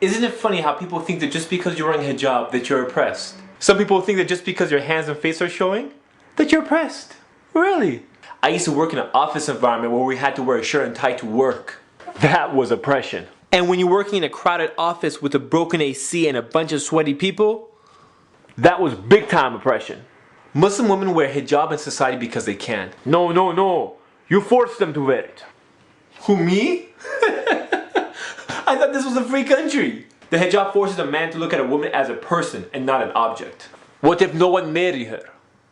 Isn't it funny how people think that just because you're wearing hijab that you're oppressed? Some people think that just because your hands and face are showing, that you're oppressed. Really? I used to work in an office environment where we had to wear a shirt and tie to work. That was oppression. And when you're working in a crowded office with a broken AC and a bunch of sweaty people, that was big time oppression. Muslim women wear hijab in society because they can. No, no, no. You force them to wear it. Who, me? I thought this was a free country. The hijab forces a man to look at a woman as a person and not an object. What if no one marry her?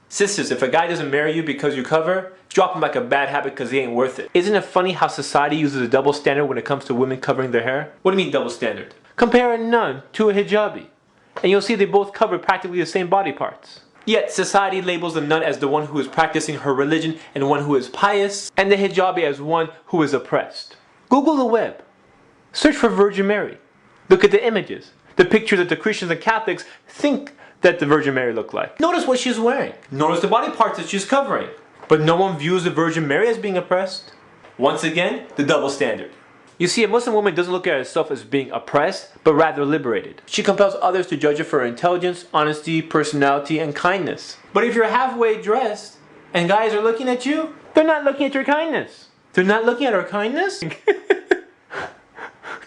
Sisters, if a guy doesn't marry you because you cover, drop him like a bad habit because he ain't worth it. Isn't it funny how society uses a double standard when it comes to women covering their hair? What do you mean double standard? Compare a nun to a hijabi, and you'll see they both cover practically the same body parts. Yet society labels the nun as the one who is practicing her religion and one who is pious, and the hijabi as one who is oppressed. Google the web. Search for Virgin Mary. Look at the images, the pictures that the Christians and Catholics think that the Virgin Mary looked like. Notice what she's wearing. Notice the body parts that she's covering. But no one views the Virgin Mary as being oppressed. Once again, the double standard. You see, a Muslim woman doesn't look at herself as being oppressed, but rather liberated. She compels others to judge her for her intelligence, honesty, personality, and kindness. But if you're halfway dressed, and guys are looking at you, they're not looking at your kindness. They're not looking at her kindness?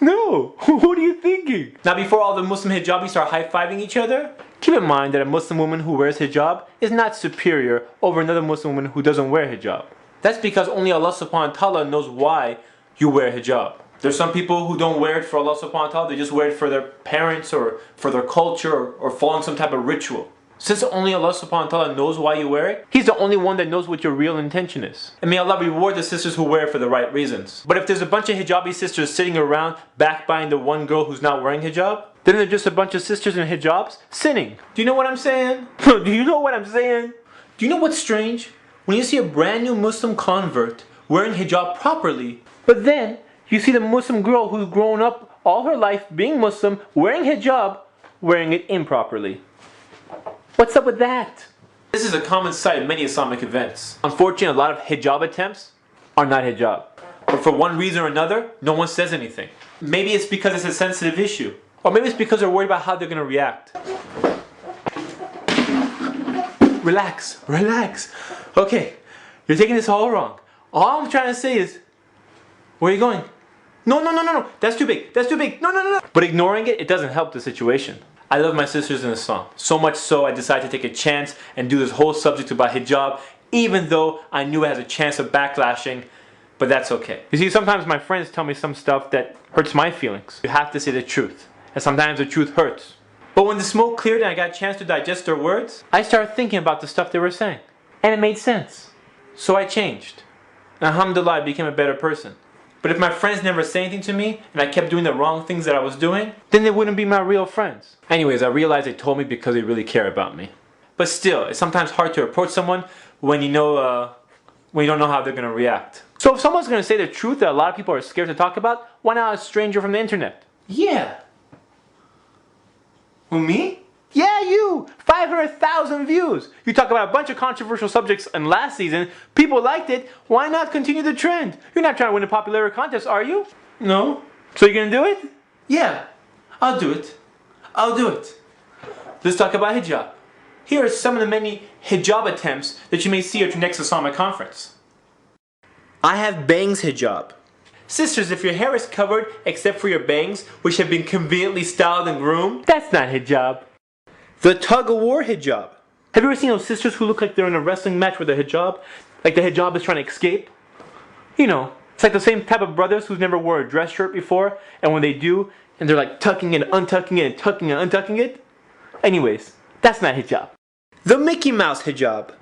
No, what are you thinking? Now before all the Muslim hijabis start high-fiving each other, keep in mind that a Muslim woman who wears hijab is not superior over another Muslim woman who doesn't wear hijab. That's because only Allah subhanahu wa ta'ala knows why you wear hijab. There's some people who don't wear it for Allah subhanahu wa ta'ala, they just wear it for their parents or for their culture or following some type of ritual. Since only Allah subhanahu wa ta'ala knows why you wear it, He's the only one that knows what your real intention is. And may Allah reward the sisters who wear it for the right reasons. But if there's a bunch of hijabi sisters sitting around backbiting the one girl who's not wearing hijab, then they're just a bunch of sisters in hijabs sinning. Do you know what I'm saying? Do you know what I'm saying? Do you know what's strange? When you see a brand new Muslim convert wearing hijab properly, but then you see the Muslim girl who's grown up all her life being Muslim, wearing hijab, wearing it improperly. What's up with that? This is a common sight in many Islamic events. Unfortunately, a lot of hijab attempts are not hijab. But for one reason or another, no one says anything. Maybe it's because it's a sensitive issue. Or maybe it's because they're worried about how they're going to react. Relax, relax. Okay, you're taking this all wrong. All I'm trying to say is, where are you going? No, no, no, no, no. That's too big. That's too big. No, no, no, no. But ignoring it, it doesn't help the situation. I love my sisters in Islam. So much so, I decided to take a chance and do this whole subject about hijab, even though I knew it has a chance of backlashing, but that's okay. You see, sometimes my friends tell me some stuff that hurts my feelings. You have to say the truth, and sometimes the truth hurts. But when the smoke cleared and I got a chance to digest their words, I started thinking about the stuff they were saying. And it made sense. So I changed. And alhamdulillah, I became a better person. But if my friends never say anything to me, and I kept doing the wrong things that I was doing, then they wouldn't be my real friends. Anyways, I realized they told me because they really care about me. But still, it's sometimes hard to approach someone when you don't know how they're going to react. So if someone's going to say the truth that a lot of people are scared to talk about, why not a stranger from the internet? Yeah. Who, me? Yeah, you! 500,000 views! You talk about a bunch of controversial subjects in last season, people liked it, why not continue the trend? You're not trying to win a popularity contest, are you? No. So you're gonna do it? Yeah, I'll do it. I'll do it. Let's talk about hijab. Here are some of the many hijab attempts that you may see at your next Islamic conference. I have bangs hijab. Sisters, if your hair is covered except for your bangs, which have been conveniently styled and groomed, that's not hijab. The tug-of-war hijab. Have you ever seen those sisters who look like they're in a wrestling match with a hijab? Like the hijab is trying to escape? You know, it's like the same type of brothers who's never wore a dress shirt before, and when they do, and they're like tucking and untucking it and tucking and untucking it. Anyways, that's not hijab. The Mickey Mouse hijab.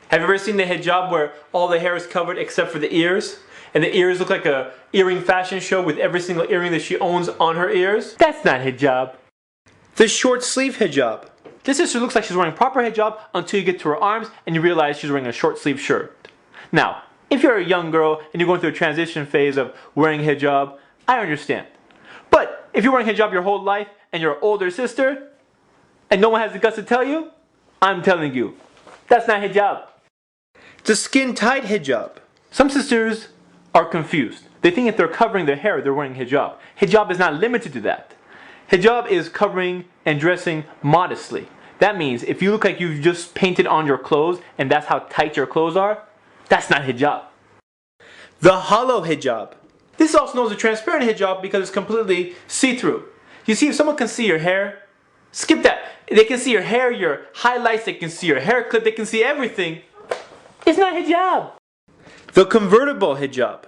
Have you ever seen the hijab where all the hair is covered except for the ears? And the ears look like a earring fashion show with every single earring that she owns on her ears? That's not hijab. The short sleeve hijab. This sister looks like she's wearing proper hijab until you get to her arms and you realize she's wearing a short sleeve shirt. Now, if you're a young girl and you're going through a transition phase of wearing hijab, I understand. But if you're wearing hijab your whole life and you're an older sister and no one has the guts to tell you, I'm telling you, that's not hijab. The skin-tight hijab. Some sisters are confused. They think if they're covering their hair, they're wearing hijab. Hijab is not limited to that. Hijab is covering and dressing modestly. That means if you look like you've just painted on your clothes and that's how tight your clothes are, that's not hijab. The hollow hijab. This is also known as a transparent hijab because it's completely see-through. You see, if someone can see your hair, skip that. They can see your hair, your highlights, they can see your hair clip, they can see everything. It's not hijab. The convertible hijab.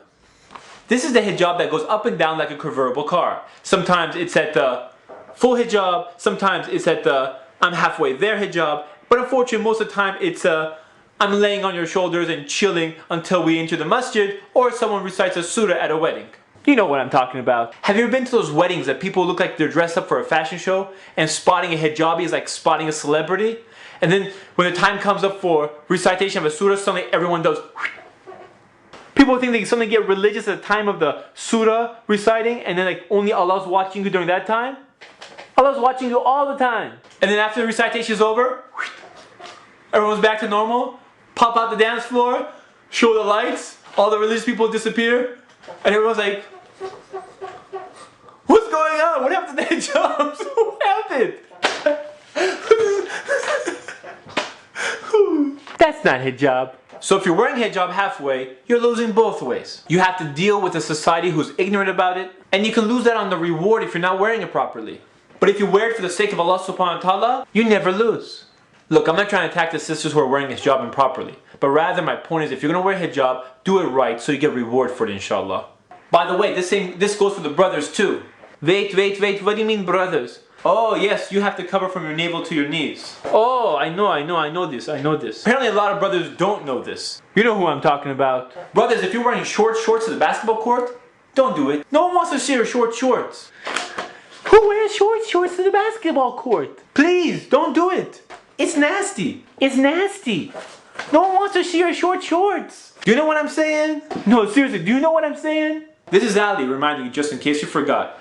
This is the hijab that goes up and down like a convertible car. Sometimes it's at the full hijab, sometimes it's at the I'm halfway there hijab, but unfortunately most of the time it's I'm laying on your shoulders and chilling until we enter the masjid, or someone recites a surah at a wedding. You know what I'm talking about. Have you ever been to those weddings that people look like they're dressed up for a fashion show and spotting a hijabi is like spotting a celebrity? And then when the time comes up for recitation of a surah, suddenly everyone does. People think they suddenly get religious at the time of the surah reciting, and then like only Allah's watching you during that time. Allah's watching you all the time. And then after the recitation is over, everyone's back to normal. Pop out the dance floor, show the lights, all the religious people disappear, and everyone's like, what's going on? What happened to the hijabs? What happened? That's not hijab. So if you're wearing hijab halfway, you're losing both ways. You have to deal with a society who's ignorant about it, and you can lose that on the reward if you're not wearing it properly. But if you wear it for the sake of Allah subhanahu wa ta'ala, you never lose. Look, I'm not trying to attack the sisters who are wearing hijab improperly, but rather my point is if you're going to wear hijab, do it right so you get reward for it, inshallah. By the way, this goes for the brothers too. Wait, what do you mean brothers? Oh yes, you have to cover from your navel to your knees. Oh, I know this. Apparently a lot of brothers don't know this. You know who I'm talking about. Brothers, if you're wearing shorts to the basketball court, don't do it. No one wants to see your short shorts. Who wears shorts to the basketball court? Please, don't do it. It's nasty. It's nasty. No one wants to see your short shorts. Do you know what I'm saying? No, seriously, do you know what I'm saying? This is Ali reminding you just in case you forgot.